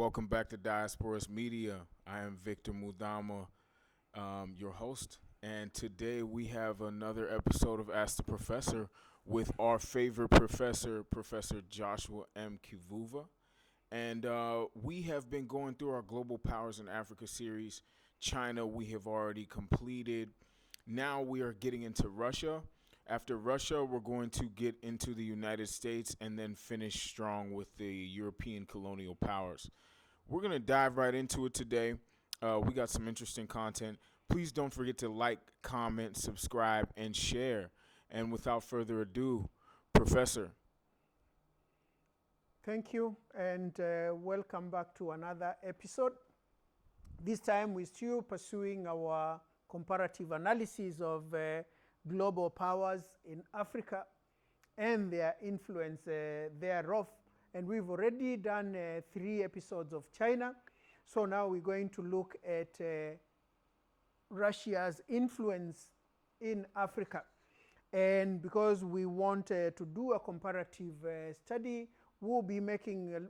Welcome back to Diasporas Media. I am Victor Mudama, your host, and today we have another episode of Ask the Professor with our favorite professor, Professor Joshua M. Kivuva. And we have been going through our Global Powers in Africa series. China, we have already completed. Now we are getting into Russia. After Russia, we're going to get into the United States and then finish strong with the European colonial powers. We're going to dive right into it today. We got some interesting content. Please don't forget to like, comment, subscribe, and share. And without further ado, Professor. Thank you, and welcome back to another episode. This time we're still pursuing our comparative analysis of global powers in Africa and their influence thereof. And we've already done 3 episodes of China. So now we're going to look at Russia's influence in Africa. And because we want to do a comparative study, we'll be making a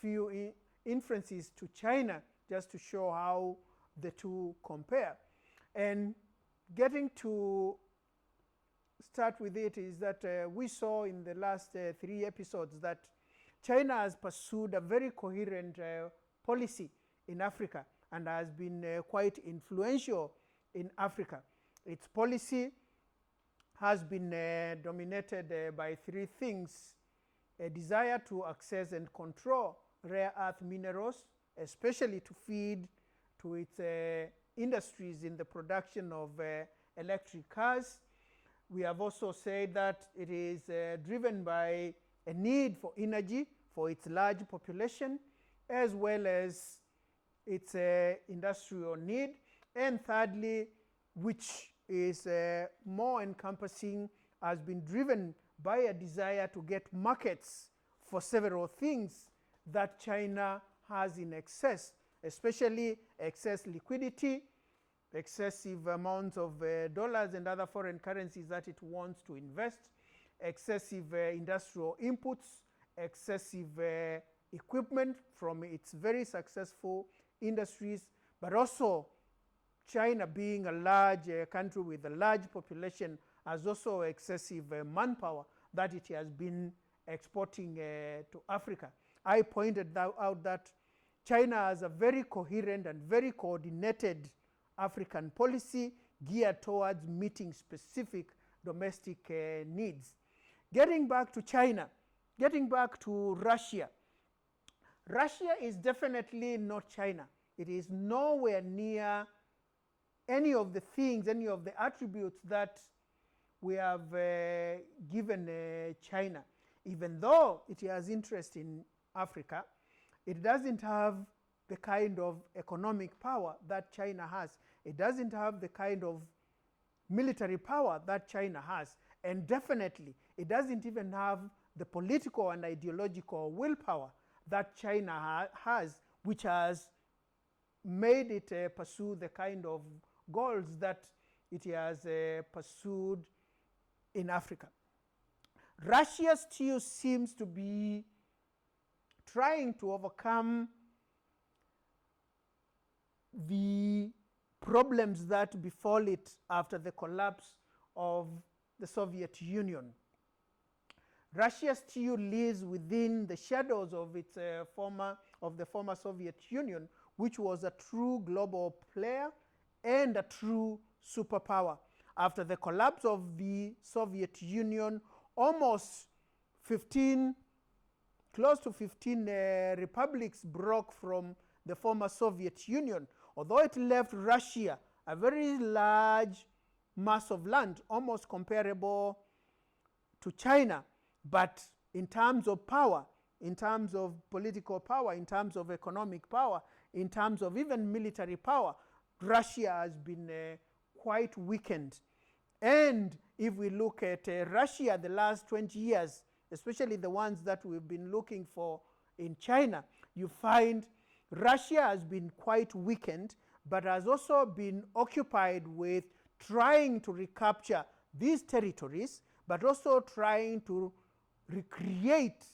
few inferences to China just to show how the two compare. And getting to start with it is that we saw in the last 3 episodes that China has pursued a very coherent policy in Africa and has been quite influential in Africa. Its policy has been dominated by 3 things: a desire to access and control rare earth minerals, especially to feed to its industries in the production of electric cars. We have also said that it is driven by a need for energy for its large population, as well as its industrial need. And thirdly, which is more encompassing, has been driven by a desire to get markets for several things that China has in excess, especially excess liquidity, excessive amounts of dollars and other foreign currencies that it wants to invest, excessive industrial inputs, excessive equipment from its very successful industries, but also China, being a large country with a large population, has also excessive manpower that it has been exporting to Africa. I pointed out that China has a very coherent and very coordinated African policy geared towards meeting specific domestic needs. Getting back to China, getting back to Russia. Russia is definitely not China. It is nowhere near any of the things, any of the attributes that we have given China. Even though it has interest in Africa, it doesn't have the kind of economic power that China has. It doesn't have the kind of military power that China has. And definitely, it doesn't even have the political and ideological willpower that China has, which has made it pursue the kind of goals that it has pursued in Africa. Russia still seems to be trying to overcome the problems that befall it after the collapse of the Soviet Union. Russia still lives within the shadows of its the former Soviet Union, which was a true global player and a true superpower. After the collapse of the Soviet Union, almost 15, close to 15 republics broke from the former Soviet Union, although it left Russia a very large mass of land, almost comparable to China. But in terms of power, in terms of political power, in terms of economic power, in terms of even military power, Russia has been quite weakened. And if we look at Russia the last 20 years, especially the ones that we've been looking for in China, you find Russia has been quite weakened, but has also been occupied with trying to recapture these territories, but also trying to recreate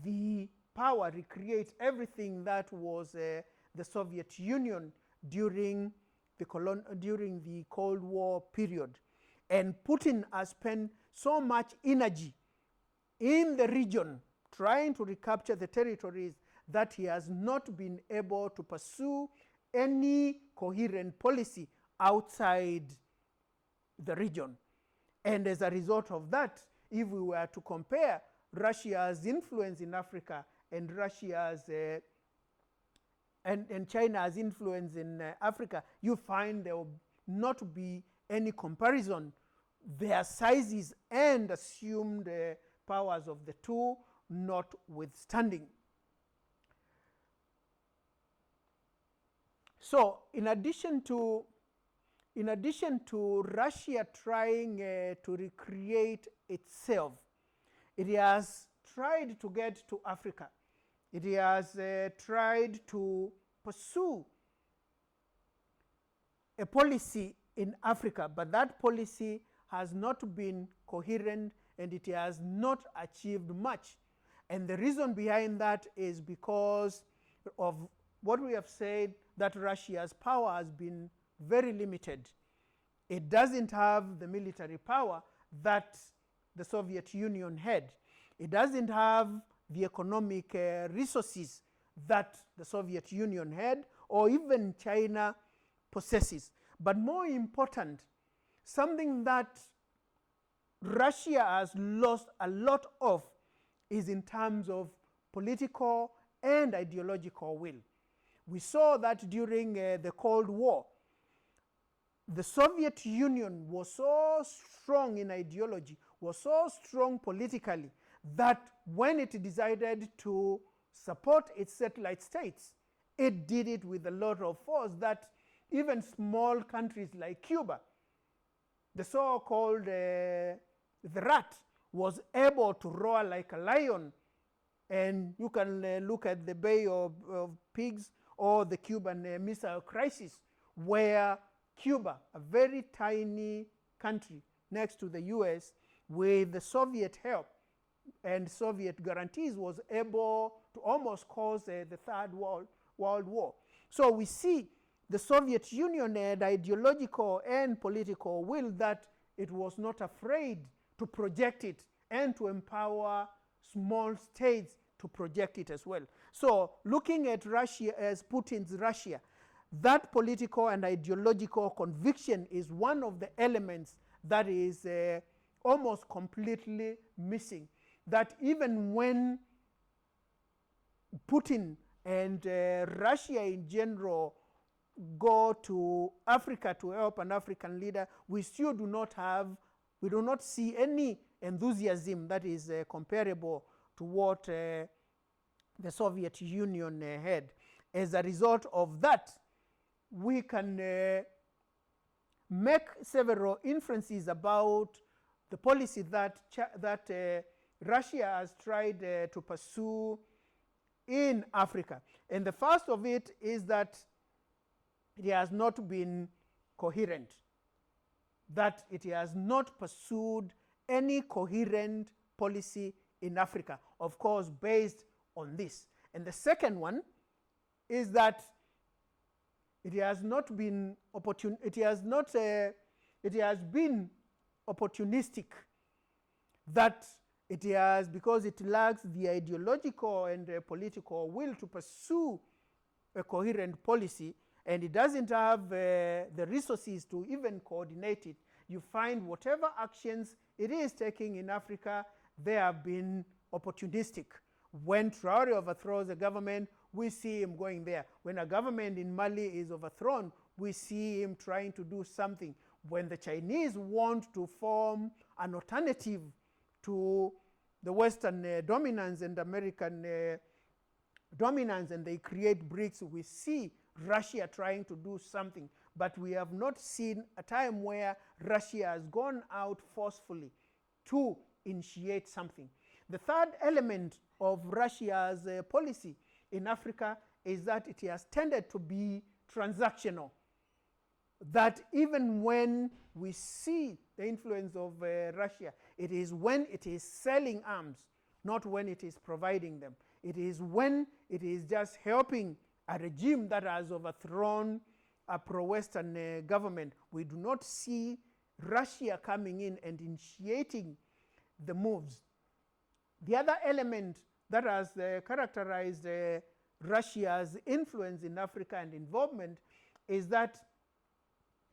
the power, recreate everything that was the Soviet Union during during the Cold War period. And Putin has spent so much energy in the region trying to recapture the territories that he has not been able to pursue any coherent policy outside the region. And as a result of that, if we were to compare Russia's influence in Africa and and China's influence in Africa, you find there will not be any comparison. Their sizes and assumed powers of the two notwithstanding. So, in addition to Russia trying to recreate itself, it has tried to get to Africa. It has tried to pursue a policy in Africa, but that policy has not been coherent and it has not achieved much. And the reason behind that is because of what we have said, that Russia's power has been very limited. It doesn't have the military power that the Soviet Union had. It doesn't have the economic resources that the Soviet Union had, or even China possesses. But more important, something that Russia has lost a lot of is in terms of political and ideological will. We saw that during the Cold War. The Soviet Union was so strong in ideology, was so strong politically, that when it decided to support its satellite states, it did it with a lot of force that even small countries like Cuba, the so-called the rat, was able to roar like a lion. And you can look at the Bay of Pigs or the Cuban Missile Crisis, where Cuba, a very tiny country next to the US, with the Soviet help and Soviet guarantees, was able to almost cause the Third World War. So we see the Soviet Union had ideological and political will that it was not afraid to project it and to empower small states to project it as well. So looking at Russia as Putin's Russia, that political and ideological conviction is one of the elements that is almost completely missing. That even when Putin and Russia in general go to Africa to help an African leader, we still do not see any enthusiasm that is comparable to what the Soviet Union had. As a result of that, we can make several inferences about the policy that Russia has tried to pursue in Africa. And the first of it is that it has not been coherent, that it has not pursued any coherent policy in Africa, of course, based on this. And the second one is that it has been opportunistic, that it has, because it lacks the ideological and political will to pursue a coherent policy, and it doesn't have the resources to even coordinate it. You find whatever actions it is taking in Africa, they have been opportunistic. When Traore overthrows a government, we see him going there. When a government in Mali is overthrown, we see him trying to do something. When the Chinese want to form an alternative to the Western dominance and American dominance, and they create BRICS, we see Russia trying to do something. But we have not seen a time where Russia has gone out forcefully to initiate something. The third element of Russia's policy in Africa is that it has tended to be transactional. That even when we see the influence of Russia, it is when it is selling arms, not when it is providing them. It is when it is just helping a regime that has overthrown a pro-Western government. We do not see Russia coming in and initiating the moves. The other element that has characterized Russia's influence in Africa and involvement is that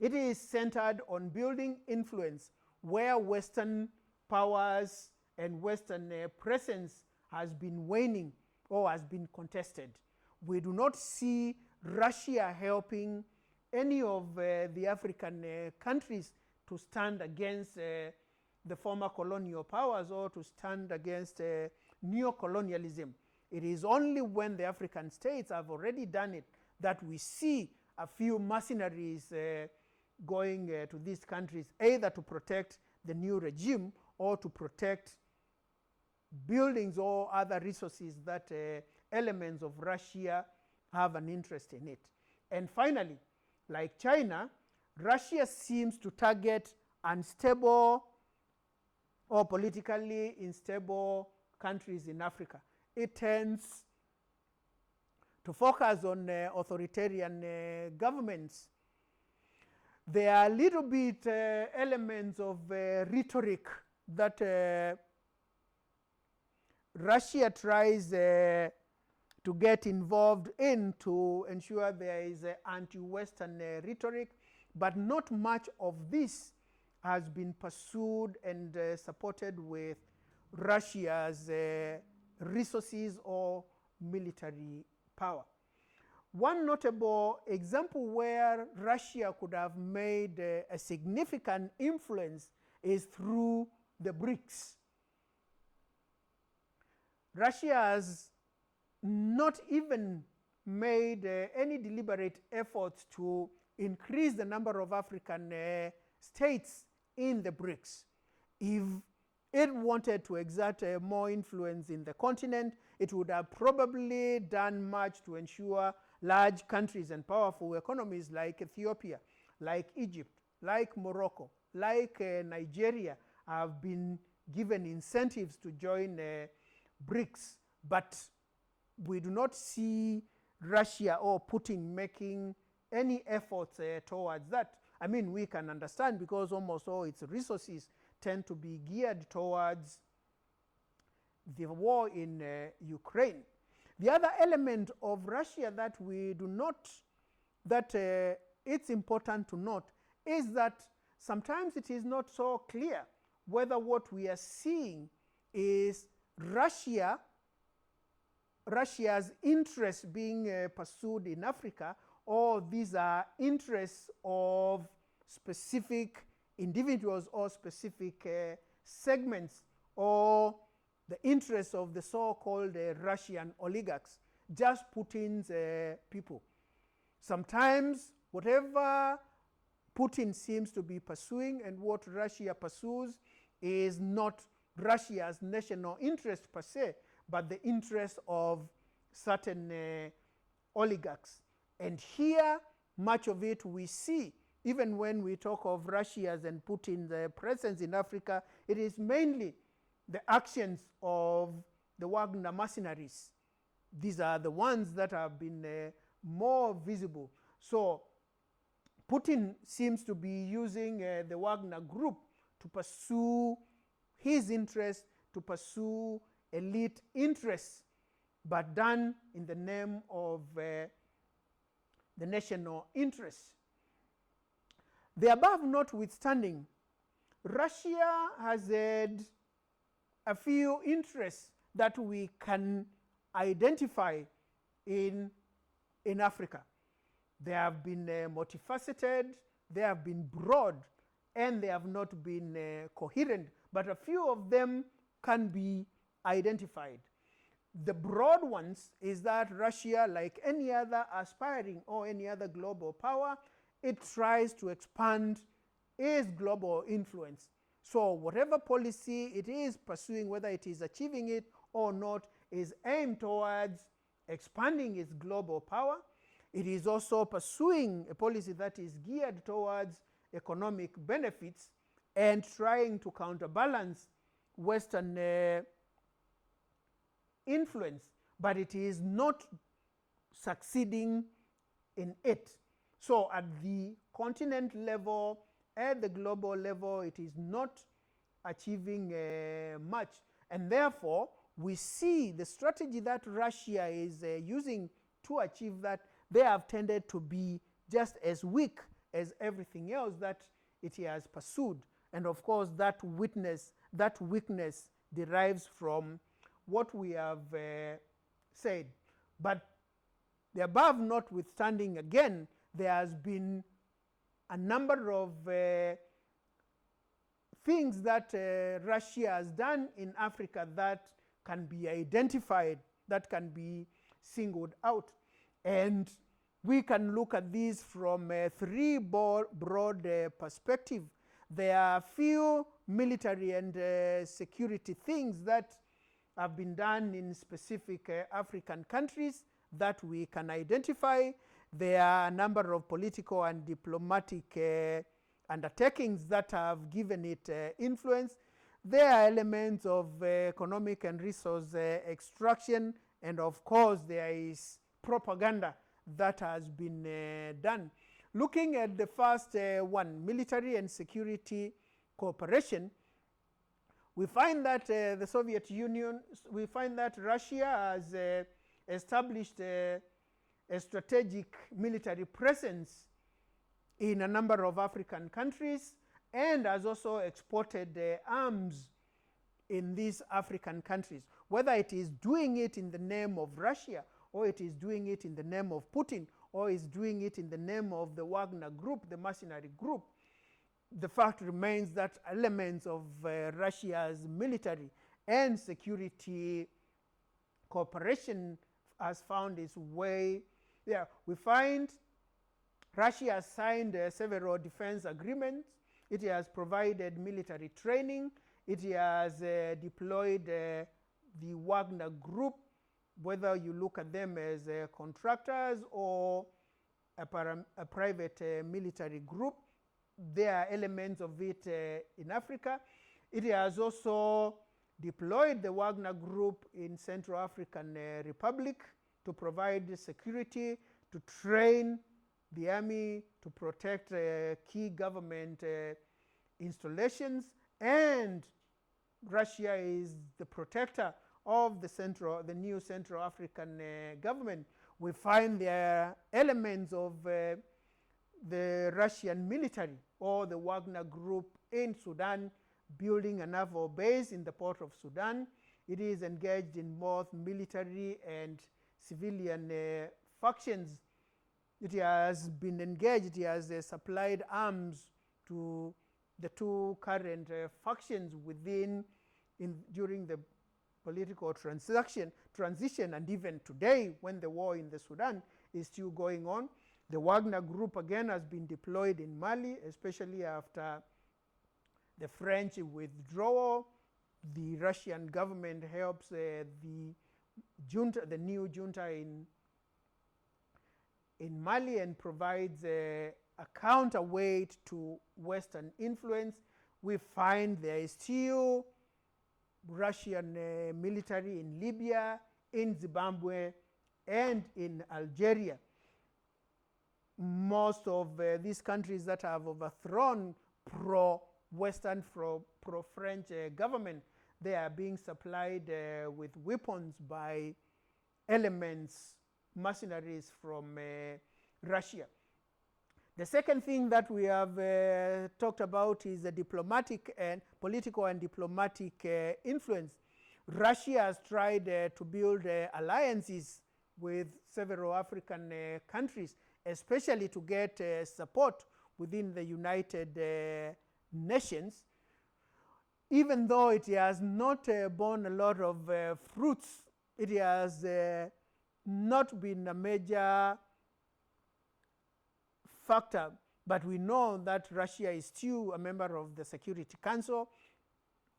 it is centered on building influence where Western powers and Western presence has been waning or has been contested. We do not see Russia helping any of the African countries to stand against the former colonial powers or to stand against neo-colonialism. It is only when the African states have already done it that we see a few mercenaries going to these countries, either to protect the new regime or to protect buildings or other resources that elements of Russia have an interest in it. And finally, like China, Russia seems to target unstable or politically unstable countries in Africa. It tends to focus on authoritarian governments. There are little bit elements of rhetoric that Russia tries to get involved in to ensure there is anti-Western rhetoric, but not much of this has been pursued and supported with Russia's resources or military power. One notable example where Russia could have made a significant influence is through the BRICS. Russia has not even made any deliberate efforts to increase the number of African states in the BRICS. If it wanted to exert more influence in the continent, it would have probably done much to ensure large countries and powerful economies like Ethiopia, like Egypt, like Morocco, like Nigeria have been given incentives to join BRICS. But we do not see Russia or Putin making any efforts towards that. I mean, we can understand because almost all its resources tend to be geared towards the war in Ukraine. The other element of Russia that we do not, that it's important to note, is that sometimes it is not so clear whether what we are seeing is Russia's interests being pursued in Africa, or these are interests of specific individuals or specific segments, or the interests of the so-called Russian oligarchs, just Putin's people. Sometimes whatever Putin seems to be pursuing and what Russia pursues is not Russia's national interest per se, but the interest of certain oligarchs. And here, much of it we see, even when we talk of Russia's and Putin's presence in Africa, it is mainly the actions of the Wagner mercenaries. These are the ones that have been more visible. So Putin seems to be using the Wagner group to pursue his interests, to pursue elite interests, but done in the name of the national interests. The above notwithstanding, Russia has had a few interests that we can identify in Africa. They have been multifaceted, they have been broad, and they have not been coherent, but a few of them can be identified. The broad ones is that Russia, like any other aspiring or any other global power, it tries to expand its global influence. So whatever policy it is pursuing, whether it is achieving it or not, is aimed towards expanding its global power. It is also pursuing a policy that is geared towards economic benefits and trying to counterbalance Western influence. but it is not succeeding in it. So at the continent level, at the global level, it is not achieving much. And therefore, we see the strategy that Russia is using to achieve that, they have tended to be just as weak as everything else that it has pursued. And of course, that weakness derives from what we have said. But the above notwithstanding, again, there has been a number of things that Russia has done in Africa that can be identified, that can be singled out. And we can look at these from three broad perspectives. There are few military and security things that have been done in specific African countries that we can identify. There are a number of political and diplomatic undertakings that have given it influence. There are elements of economic and resource extraction, and of course there is propaganda that has been done. Looking at the first one, military and security cooperation, we find that the Soviet Union, we find that Russia has established a strategic military presence in a number of African countries, and has also exported arms in these African countries. Whether it is doing it in the name of Russia, or it is doing it in the name of Putin, or is doing it in the name of the Wagner group, the mercenary group, the fact remains that elements of Russia's military and security cooperation has found its way there. We find Russia has signed several defense agreements. It has provided military training. It has deployed the Wagner group, whether you look at them as contractors or a private military group. There are elements of it in Africa. It has also deployed the Wagner group in Central African Republic to provide security, to train the army, to protect key government installations, and Russia is the protector of the new Central African government. We find there are elements of the Russian military or the Wagner group in Sudan building a naval base in the port of Sudan. It is engaged in both military and civilian factions. It has been engaged, it has supplied arms to the two current factions during the political transition, and even today when the war in the Sudan is still going on. The Wagner group again has been deployed in Mali, especially after the French withdrawal. The Russian government helps the new junta in Mali and provides a counterweight to Western influence. We find there is still Russian military in Libya, in Zimbabwe, and in Algeria. Most of these countries that have overthrown pro-Western, pro-French government, they are being supplied with weapons by elements, mercenaries from Russia. The second thing that we have talked about is the diplomatic and political and diplomatic influence. Russia has tried to build alliances with several African countries, especially to get support within the United Nations. Even though it has not borne a lot of fruits, it has not been a major factor, but we know that Russia is still a member of the Security Council,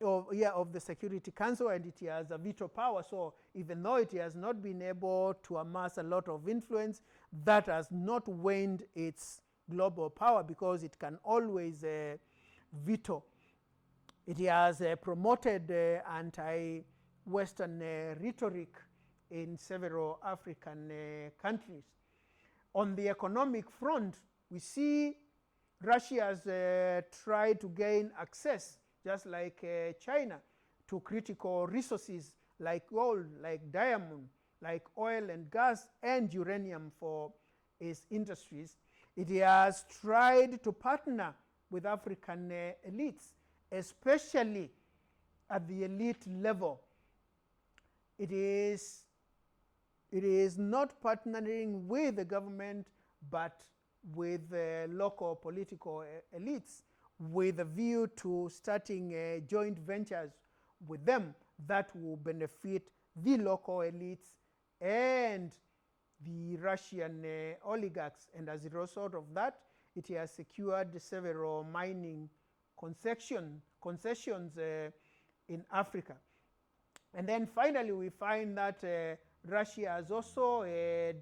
of the Security Council, and it has a veto power. So even though it has not been able to amass a lot of influence, that has not waned its global power, because it can always veto. It has promoted anti-Western rhetoric in several African countries. On the economic front, we see Russia has tried to gain access, just like China, to critical resources like gold, like diamond, like oil and gas, and uranium for its industries. It has tried to partner with African elites, especially at the elite level. It is not partnering with the government, but with local political elites, with a view to starting joint ventures with them that will benefit the local elites and the Russian oligarchs. And as a result of that, it has secured several mining concessions in Africa. And then finally, we find that Russia has also had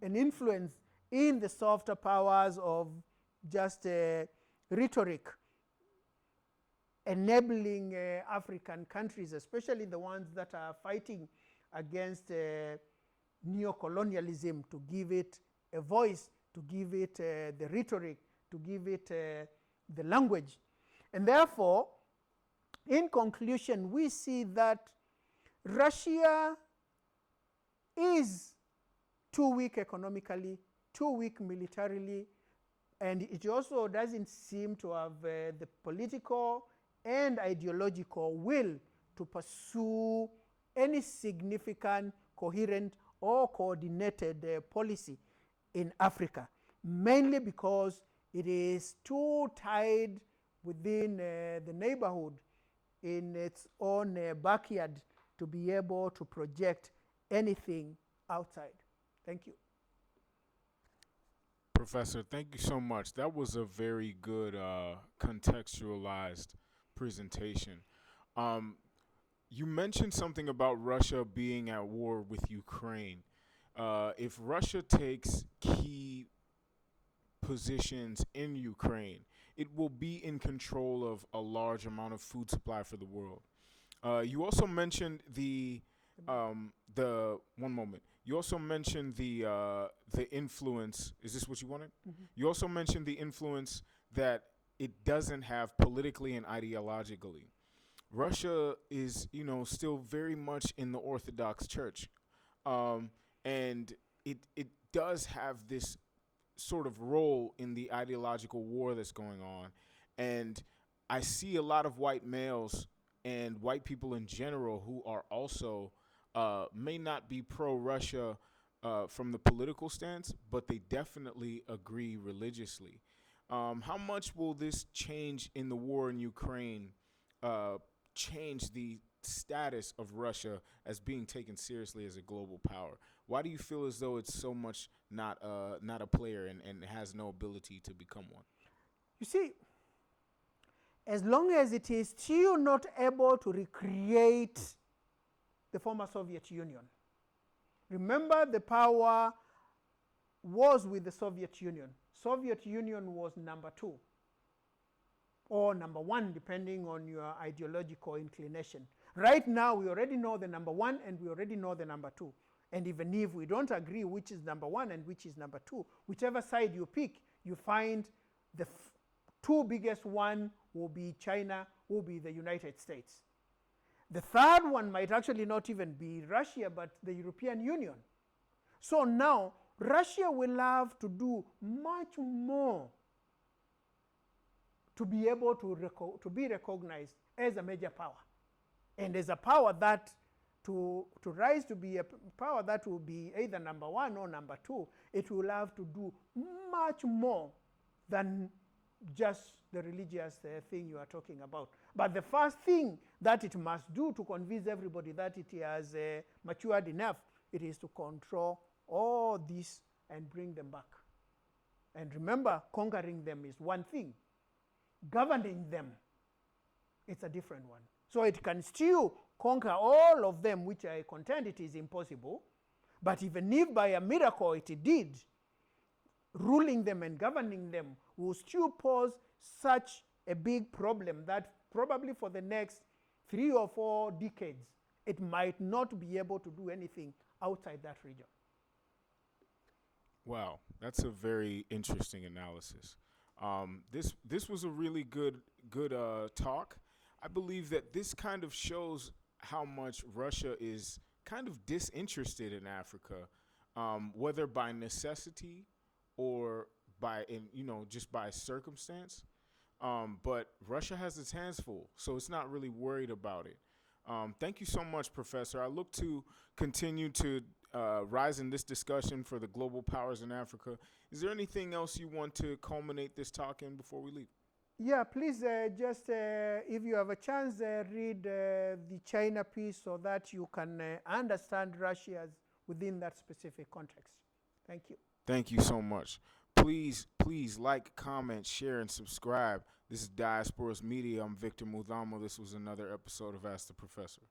an influence in the softer powers of just rhetoric, enabling African countries, especially the ones that are fighting against neocolonialism, to give it a voice, to give it the rhetoric, to give it the language. And therefore, in conclusion, we see that Russia is too weak economically, too weak militarily, and it also doesn't seem to have the political and ideological will to pursue any significant, coherent, or coordinated policy in Africa, mainly because it is too tied within the neighborhood in its own backyard to be able to project anything outside. Thank you. Professor, thank you so much. That was a very good contextualized presentation. Um, you mentioned something about Russia being at war with Ukraine. If Russia takes key positions in Ukraine, it will be in control of a large amount of food supply for the world. You also mentioned the one moment. You also mentioned the influence. Is this what you wanted? Mm-hmm. You also mentioned the influence that it doesn't have politically and ideologically. Russia is, still very much in the Orthodox Church, and it does have this sort of role in the ideological war that's going on. And I see a lot of white males and white people in general who are also may not be pro-Russia from the political stance, but they definitely agree religiously. How much will this change in the war in Ukraine change the status of Russia as being taken seriously as a global power? Why do you feel as though it's so much not a player and has no ability to become one? You see, as long as it is still not able to recreate the former Soviet Union. Remember, the power was with the Soviet Union. Soviet Union was number 2 or number 1, depending on your ideological inclination. Right now, we already know the number 1 and we already know the number 2. And even if we don't agree which is number 1 and which is number 2, whichever side you pick, you find the 2 biggest one will be China, will be the United States. The third one might actually not even be Russia, but the European Union. So now, Russia will have to do much more to be able to be recognized as a major power. And as a power that, to rise to be a power that will be either number 1 or number 2, it will have to do much more than just the religious thing you are talking about. But the first thing that it must do to convince everybody that it has matured enough, it is to control all this and bring them back. And remember, conquering them is one thing. Governing them, it's a different one. So it can still conquer all of them, which I contend it is impossible. But even if by a miracle it did, ruling them and governing them will still pose such a big problem that probably for the next 3 or 4 decades, it might not be able to do anything outside that region. Wow, that's a very interesting analysis. This was a really good talk. I believe that this kind of shows how much Russia is kind of disinterested in Africa, whether by necessity or by just by circumstance. But Russia has its hands full, so it's not really worried about it. Thank you so much, Professor. I look to continue to rise in this discussion for the global powers in Africa. Is there anything else you want to culminate this talk in before we leave? Yeah, please just, if you have a chance, read the China piece so that you can understand Russia's within that specific context. Thank you. Thank you so much. Please like, comment, share, and subscribe. This is Diaspora's Media. I'm Victor Mudamo. This was another episode of Ask the Professor.